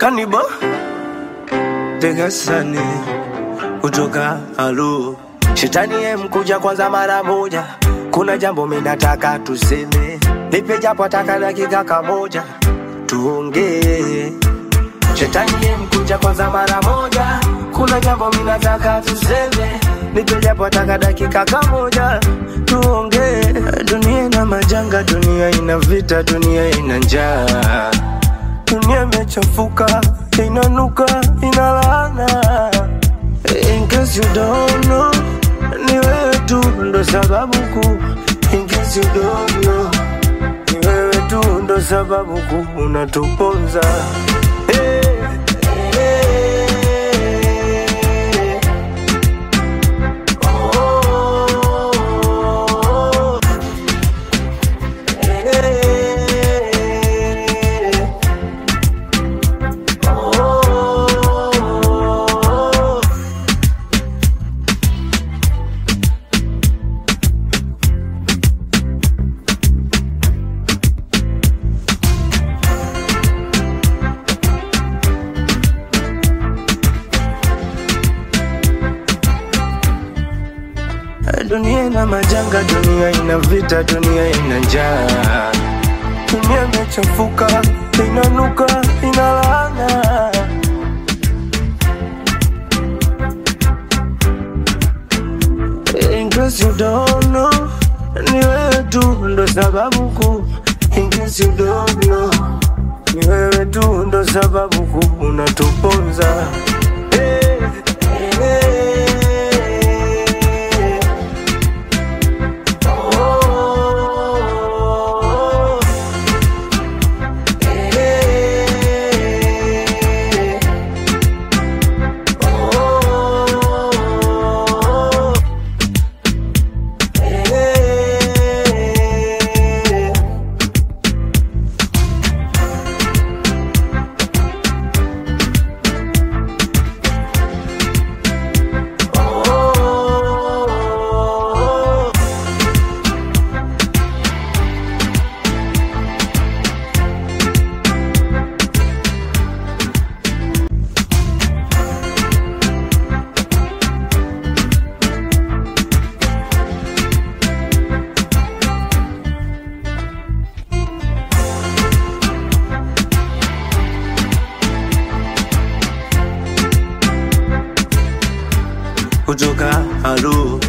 Kanibo Degasani kutoka Halo. Shetani mkuja kwanza mara moja, kuna jambo mimi nataka tuseme. Nipe japo taka dakika kamoja tuongee. Shetani mkuja kwanza mara moja, kuna jambo mimi nataka tuseme. Nipe japo taka dakika kamoja tuongee. Dunia ina majanga, dunia ina vita, dunia ina njaa. Dunia imechafuka, inanuka, inalaana. In case you don't know, ni wewe tu ndo sababu kuu. In case you don't know, ni wewe tu ndo sababu kuu unatuponza. Dunia ina majanga, dunia ina vita, dunia ina njaa. Dunia imechafuka, inanuka, inalaana. In case you don't know, ni wewe tu ndo sababu kuu. In case you don't know, ni wewe tu ndo sababu kuu unatuponza. Kutoka Halo.